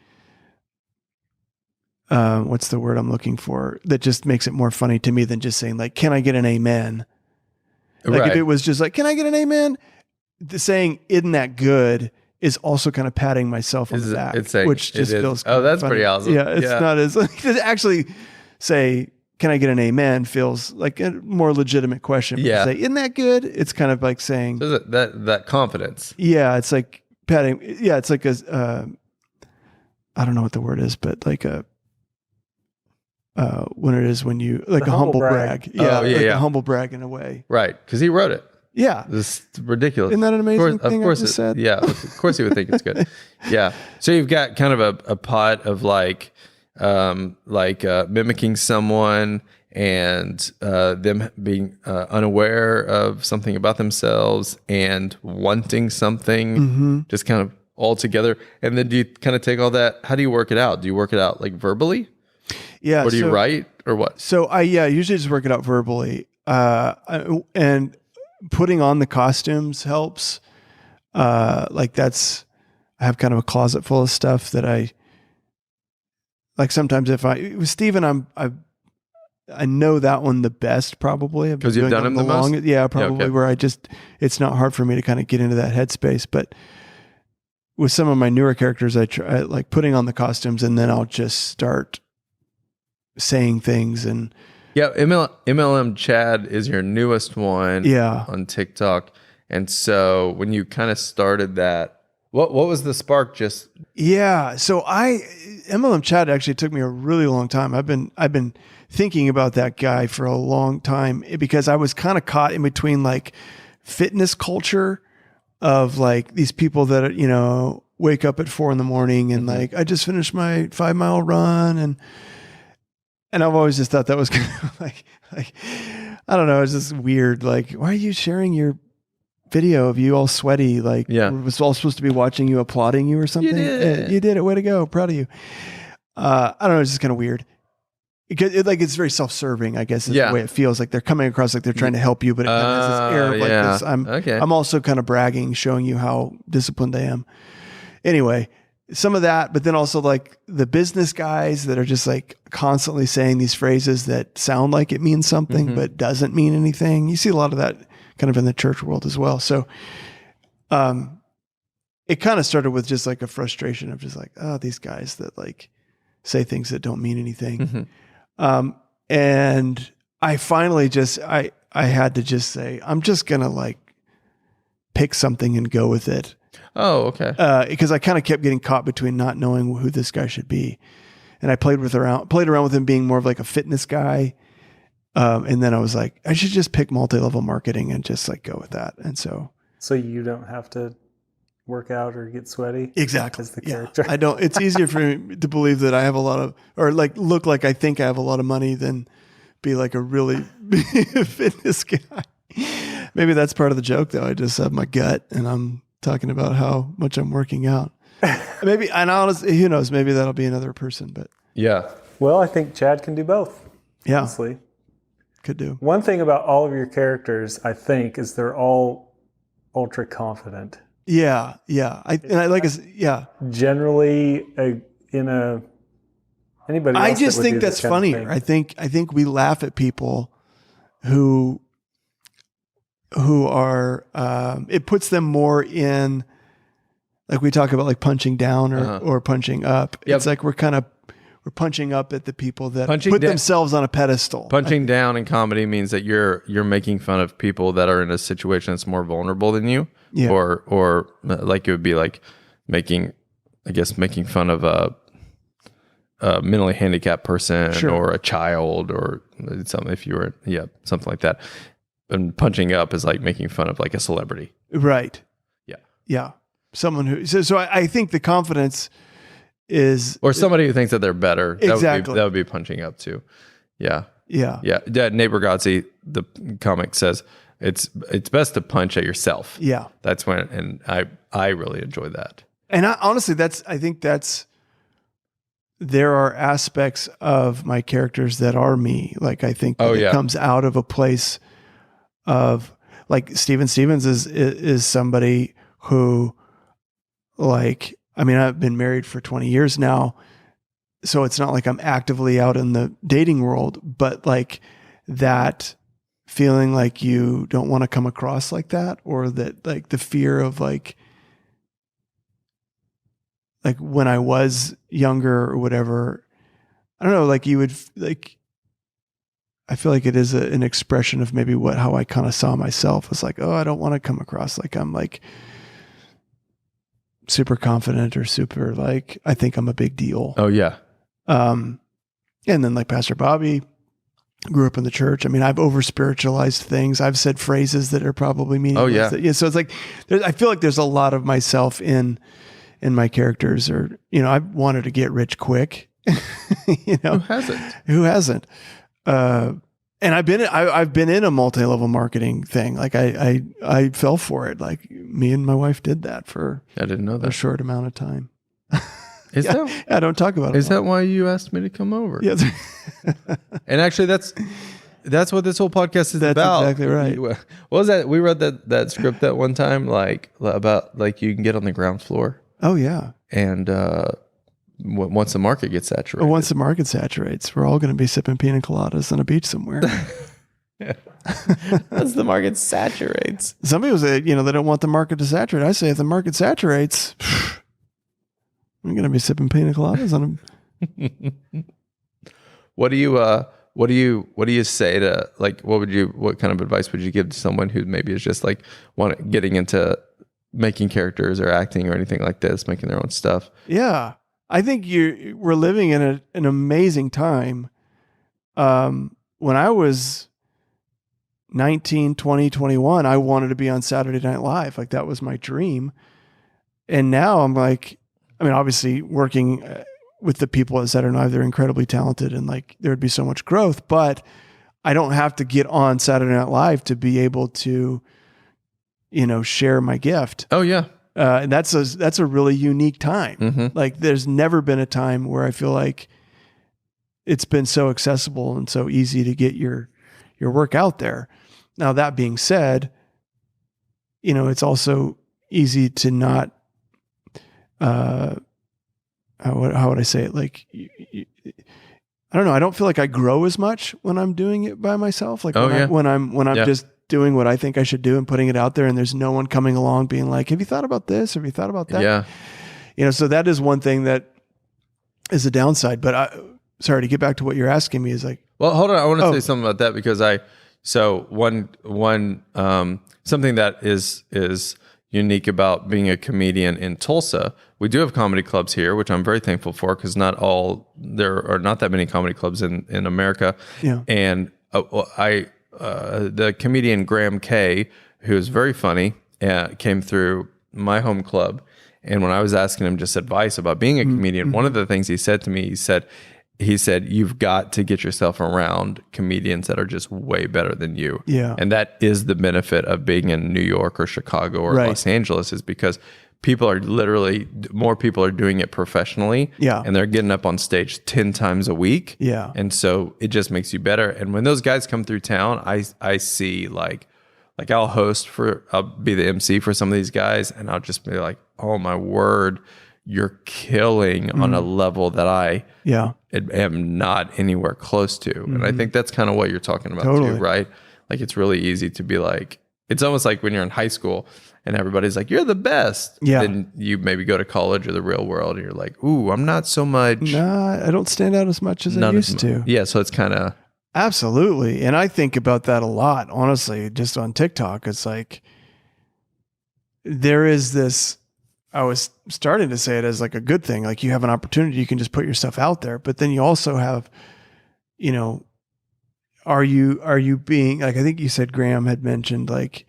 [SPEAKER 2] what's the word I'm looking for? That just makes it more funny to me than just saying like, can I get an amen? Like if it was just like, can I get an amen? The saying, isn't that good, is also kind of patting myself on the back, which just feels
[SPEAKER 1] that's
[SPEAKER 2] funny.
[SPEAKER 1] pretty awesome.
[SPEAKER 2] Yeah, it's not as like to actually say, can I get an amen, feels like a more legitimate question.
[SPEAKER 1] Yeah.
[SPEAKER 2] Say, isn't that good? It's kind of like saying
[SPEAKER 1] so that confidence.
[SPEAKER 2] Yeah, it's like patting. Yeah, it's like a I don't know what the word is, but like a when you like a humble brag. Yeah, a humble brag in a way.
[SPEAKER 1] Right, because he wrote it.
[SPEAKER 2] Yeah.
[SPEAKER 1] This is ridiculous.
[SPEAKER 2] Isn't that an amazing thing I just said?
[SPEAKER 1] Yeah, of course he would think it's good. Yeah. So you've got kind of a pot of like mimicking someone and them being unaware of something about themselves and wanting something, just kind of all together. And then do you kind of take all that, how do you work it out? Do you work it out like verbally?
[SPEAKER 2] Yeah.
[SPEAKER 1] Or do you write or what?
[SPEAKER 2] So I usually just work it out verbally. And putting on the costumes helps. I have kind of a closet full of stuff that I like. Sometimes with Steven, I know that one the best probably
[SPEAKER 1] because you've done him the most.
[SPEAKER 2] Yeah, probably. Okay. Where it's not hard for me to kind of get into that headspace. But with some of my newer characters, I try like putting on the costumes and then I'll just start saying things. And
[SPEAKER 1] yeah, MLM Chad is your newest one on TikTok. And so when you kind of started that, what was the spark? So MLM Chad actually took me a really long time. I've been thinking about that guy for a long time because I was kind of caught in between like fitness culture of like these people that wake up at 4 a.m. and like, I just finished my 5-mile run and I've always just thought that was kind of like, I don't know. It's just weird. Like, why are you sharing your video of you all sweaty? Like, was all supposed to be watching you, applauding you or something. You did it. Way to go. Proud of you. I don't know. It's just kind of weird. It's very self-serving, I guess, is the way it feels. Like they're coming across like they're trying to help you, but it kind of has this air of like this. I'm also kind of bragging, showing you how disciplined I am. Anyway, some of that, but then also like the business guys that are just like constantly saying these phrases that sound like it means something, but doesn't mean anything. You see a lot of that kind of in the church world as well. So, it kind of started with just like a frustration of just like, oh, these guys that like say things that don't mean anything. And I finally I had to just say, I'm just going to like pick something and go with it. Oh, okay.
[SPEAKER 2] Because I kind of kept getting caught between not knowing who this guy should be. And I played around with him being more of like a fitness guy. And then I was like, I should just pick multi-level marketing and just like go with that. And so you
[SPEAKER 3] don't have to work out or get sweaty.
[SPEAKER 2] Exactly.
[SPEAKER 3] As the character.
[SPEAKER 2] I don't, it's easier for me to believe that I have a lot of, or like look like I think I have a lot of money than be like a really fitness guy. Maybe that's part of the joke though. I just have my gut and I'm talking about how much I'm working out. Maybe, and honestly, who knows, maybe that'll be another person, but.
[SPEAKER 1] Yeah.
[SPEAKER 3] Well, I think Chad can do both.
[SPEAKER 2] Yeah.
[SPEAKER 3] Honestly.
[SPEAKER 2] Could do.
[SPEAKER 3] One thing about all of your characters, I think, is they're all ultra confident.
[SPEAKER 2] Yeah.
[SPEAKER 3] Generally, anybody else.
[SPEAKER 2] I just think that's funnier. I think we laugh at people who are, it puts them more in, like we talk about like punching down or punching up. Yep. It's like we're punching up at the people that put themselves on a pedestal.
[SPEAKER 1] Punching down in comedy means that you're making fun of people that are in a situation that's more vulnerable than you. Yeah. Or like it would be like making fun of a mentally handicapped person
[SPEAKER 2] Sure.
[SPEAKER 1] or a child or something. If you were, something like that. And punching up is like making fun of like a celebrity.
[SPEAKER 2] Right.
[SPEAKER 1] Yeah.
[SPEAKER 2] Yeah. Someone who, so I think the confidence is,
[SPEAKER 1] Or somebody who thinks that they're better.
[SPEAKER 2] Exactly.
[SPEAKER 1] That would be punching up too. Yeah.
[SPEAKER 2] yeah.
[SPEAKER 1] Yeah. Neighbor Godsey, the comic, says it's best to punch at yourself.
[SPEAKER 2] Yeah.
[SPEAKER 1] That's when, and I really enjoy that.
[SPEAKER 2] And honestly, I think there are aspects of my characters that are me. Like, I think that it comes out of a place of, like, Steven Stevens is somebody who, like, I mean, I've been married for 20 years now, so it's not like I'm actively out in the dating world, but like that feeling like you don't want to come across like that, or that, like, the fear of like when I was younger or whatever, I don't know, like you would like, I feel like it is an expression of maybe how I kind of saw myself. It's like, oh, I don't want to come across like I'm like super confident or super like, I think I'm a big deal.
[SPEAKER 1] Oh yeah.
[SPEAKER 2] And then like Pastor Bobby grew up in the church. I mean, I've over spiritualized things. I've said phrases that are probably meaningless.
[SPEAKER 1] Oh yeah.
[SPEAKER 2] So it's like, I feel like there's a lot of myself in my characters, or, you know, I wanted to get rich quick, you know, who hasn't? And I've been in a multi-level marketing thing. Like I fell for it. Like me and my wife did that for
[SPEAKER 1] I didn't know that.
[SPEAKER 2] a short amount of time.
[SPEAKER 1] Is that?
[SPEAKER 2] I don't talk about it.
[SPEAKER 1] Is that why you asked me to come over?
[SPEAKER 2] Yeah.
[SPEAKER 1] And actually, that's what this whole podcast is about.
[SPEAKER 2] That's exactly right.
[SPEAKER 1] What was that? We read that script that one time, like about like you can get on the ground floor.
[SPEAKER 2] Oh yeah.
[SPEAKER 1] And once the market gets saturated.
[SPEAKER 2] Well, once the market saturates, we're all going to be sipping pina coladas on a beach somewhere.
[SPEAKER 1] Once the market saturates.
[SPEAKER 2] Some people say, you know, they don't want the market to saturate. I say if the market saturates, we're going to be sipping pina coladas on them.
[SPEAKER 1] What do you say to, like, what kind of advice would you give to someone who maybe is just like getting into making characters or acting or anything like this, making their own stuff?
[SPEAKER 2] Yeah. I think we're living in an amazing time. When I was 19, 20, 21, I wanted to be on Saturday Night Live. Like that was my dream. And now I'm like, I mean, obviously working with the people at Saturday Night Live, they're incredibly talented and like there would be so much growth, but I don't have to get on Saturday Night Live to be able to, you know, share my gift.
[SPEAKER 1] Oh yeah.
[SPEAKER 2] And that's a really unique time.
[SPEAKER 1] Mm-hmm.
[SPEAKER 2] Like there's never been a time where I feel like it's been so accessible and so easy to get your work out there. Now, that being said, you know, it's also easy to not, how would I say it? Like, I don't know. I don't feel like I grow as much when I'm doing it by myself. Like when I'm just doing what I think I should do and putting it out there, and there's no one coming along being like, have you thought about this? Have you thought about that?
[SPEAKER 1] Yeah.
[SPEAKER 2] You know, so that is one thing that is a downside, but sorry, to get back to what you're asking me is like,
[SPEAKER 1] well, hold on. I want to say something about that because something that is unique about being a comedian in Tulsa. We do have comedy clubs here, which I'm very thankful for because there are not that many comedy clubs in America.
[SPEAKER 2] Yeah.
[SPEAKER 1] And the comedian Graham Kay, who is very funny, came through my home club. And when I was asking him just advice about being a comedian, one of the things he said to me, he said, you've got to get yourself around comedians that are just way better than you.
[SPEAKER 2] Yeah.
[SPEAKER 1] And that is the benefit of being in New York or Chicago or Los Angeles, is because more people are doing it professionally. Yeah. And they're getting up on stage 10 times a week.
[SPEAKER 2] Yeah.
[SPEAKER 1] And so it just makes you better. And when those guys come through town, I see like I'll be the MC for some of these guys, and I'll just be like, oh my word, you're killing on a level that I am not anywhere close to. And I think that's kind of what you're talking about too, right? Like it's really easy to be like, it's almost like when you're in high school and everybody's like, you're the best.
[SPEAKER 2] Yeah.
[SPEAKER 1] Then you maybe go to college or the real world and you're like, ooh, I'm not so much.
[SPEAKER 2] Nah, I don't stand out as much as I used to.
[SPEAKER 1] Yeah. So it's kind of.
[SPEAKER 2] Absolutely. And I think about that a lot, honestly, just on TikTok. It's like, there is this I was starting to say it as like a good thing. Like you have an opportunity, you can just put yourself out there. But then you also have, you know, are you being like, I think you said Graham had mentioned, like,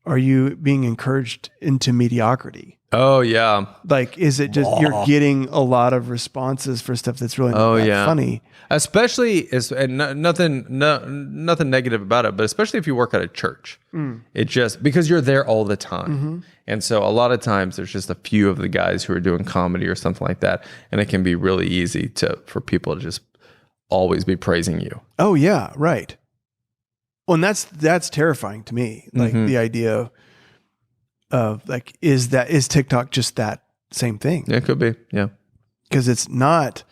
[SPEAKER 2] are you being encouraged into mediocrity?
[SPEAKER 1] Oh yeah.
[SPEAKER 2] Like, is it just you're getting a lot of responses for stuff that's really not that funny?
[SPEAKER 1] Especially nothing negative about it, but especially if you work at a church, it just because you're there all the time, and so a lot of times there's just a few of the guys who are doing comedy or something like that, and it can be really easy for people to just always be praising you.
[SPEAKER 2] Oh yeah, right. Well, and that's terrifying to me. Like the idea of like, is TikTok just that same thing?
[SPEAKER 1] Yeah, it could be. Yeah.
[SPEAKER 2] Because it's not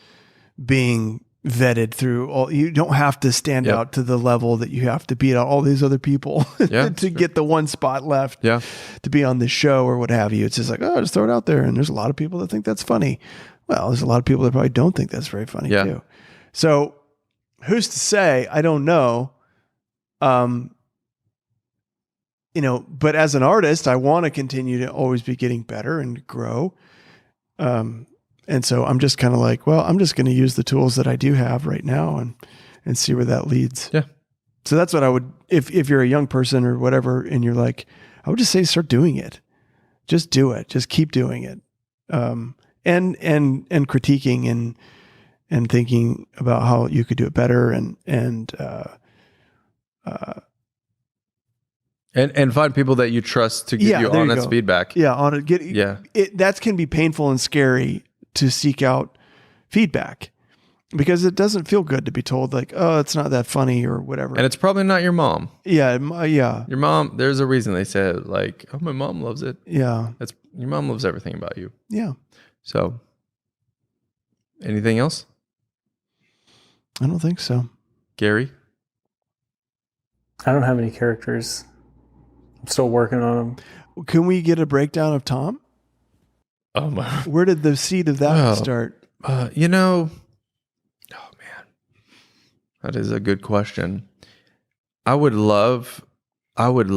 [SPEAKER 2] being vetted through all, you don't have to stand out to the level that you have to beat out all these other people to get the one spot left to be on this show or what have you. It's just like, oh, just throw it out there. And there's a lot of people that think that's funny. Well, there's a lot of people that probably don't think that's very funny too. So who's to say? I don't know. You know, but as an artist, I want to continue to always be getting better and grow. And so I'm just kind of like, well, I'm just going to use the tools that I do have right now and see where that leads.
[SPEAKER 1] Yeah.
[SPEAKER 2] So that's what I would, if you're a young person or whatever, and you're like, I would just say, start doing it. Just do it. Just keep doing it. And critiquing and thinking about how you could do it better and
[SPEAKER 1] find people that you trust to give you honest feedback.
[SPEAKER 2] Yeah. That can be painful and scary to seek out feedback because it doesn't feel good to be told like, oh, it's not that funny or whatever.
[SPEAKER 1] And it's probably not your mom.
[SPEAKER 2] Yeah.
[SPEAKER 1] Your mom, there's a reason they said like, oh, my mom loves it.
[SPEAKER 2] Yeah.
[SPEAKER 1] Your mom loves everything about you.
[SPEAKER 2] Yeah.
[SPEAKER 1] So anything else?
[SPEAKER 2] I don't think so.
[SPEAKER 1] Gary?
[SPEAKER 3] I don't have any characters. I'm still working on them.
[SPEAKER 2] Can we get a breakdown of Tom?
[SPEAKER 1] Oh my!
[SPEAKER 2] Where did the seed of that start?
[SPEAKER 1] Oh man, that is a good question. I would love to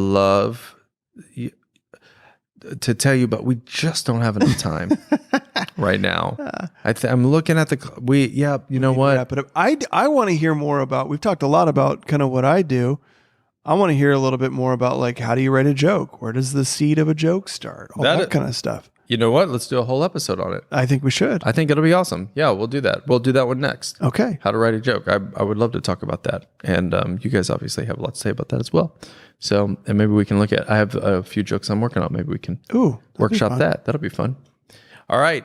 [SPEAKER 1] tell you, but we just don't have enough time right now. I'm looking at you know what?
[SPEAKER 2] But I want to hear more about. We've talked a lot about kind of what I do. I want to hear a little bit more about like, how do you write a joke? Where does the seed of a joke start? All that kind of stuff.
[SPEAKER 1] You know what? Let's do a whole episode on it.
[SPEAKER 2] I think we should.
[SPEAKER 1] I think it'll be awesome. Yeah, we'll do that. We'll do that one next.
[SPEAKER 2] Okay.
[SPEAKER 1] How to write a joke. I would love to talk about that. And you guys obviously have a lot to say about that as well. So, and maybe we can I have a few jokes I'm working on. Maybe we can workshop that. That'll be fun. All right.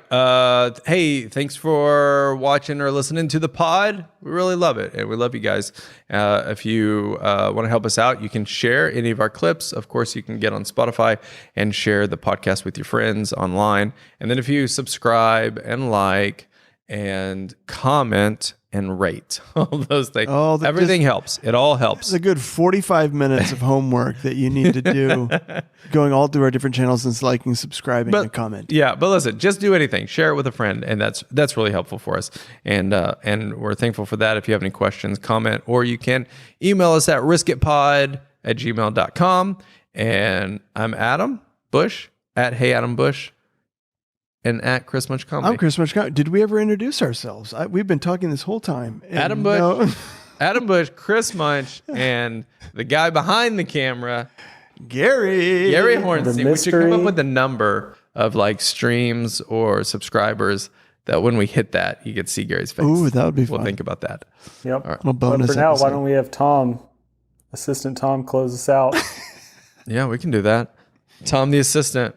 [SPEAKER 1] Hey, thanks for watching or listening to the pod. We really love it. And we love you guys. If you want to help us out, you can share any of our clips. Of course, you can get on Spotify and share the podcast with your friends online. And then if you subscribe and like and comment and rate, all those things, everything helps. It all helps.
[SPEAKER 2] It's a good 45 minutes of homework that you need to do, going all through our different channels and liking, subscribing, and comment.
[SPEAKER 1] Yeah, but listen, just do anything. Share it with a friend, and that's really helpful for us. And we're thankful for that. If you have any questions, comment, or you can email us at riskitpod@gmail.com. And I'm Adam Bush at Hey Adam Bush. And at Chris Munch Comedy.
[SPEAKER 2] I'm Chris Munch Comedy. Did we ever introduce ourselves? We've been talking this whole time.
[SPEAKER 1] Adam Bush, Adam Bush, Chris Munch, and the guy behind the camera, Gary Hornstein. We should come up with a number of like streams or subscribers that when we hit that, you could see Gary's face.
[SPEAKER 2] Ooh, that would be fun.
[SPEAKER 1] We'll think about that.
[SPEAKER 3] Yep.
[SPEAKER 1] All right.
[SPEAKER 2] But for
[SPEAKER 3] now, why don't we have Assistant Tom, close us out?
[SPEAKER 1] Yeah, we can do that. Tom, the assistant.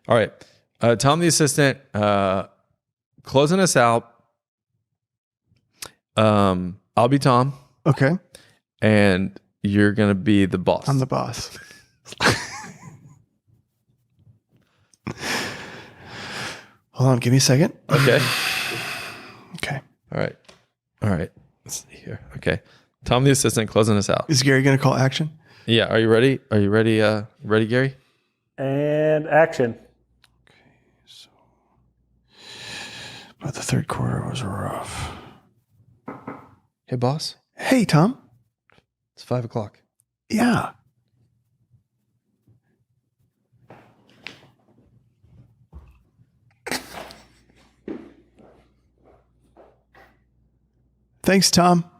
[SPEAKER 1] All right. Tom, the assistant, closing us out. I'll be Tom.
[SPEAKER 2] Okay.
[SPEAKER 1] And you're going to be the boss.
[SPEAKER 2] I'm the boss. Hold on. Give me a second.
[SPEAKER 1] Okay.
[SPEAKER 2] Okay.
[SPEAKER 1] All right. Let's see here. Okay. Tom, the assistant, closing us out.
[SPEAKER 2] Is Gary going to call action?
[SPEAKER 1] Yeah. Are you ready? Ready, Gary?
[SPEAKER 3] And action.
[SPEAKER 2] But the third quarter was rough.
[SPEAKER 1] Hey, boss.
[SPEAKER 2] Hey, Tom.
[SPEAKER 1] It's 5:00.
[SPEAKER 2] Yeah. Thanks, Tom.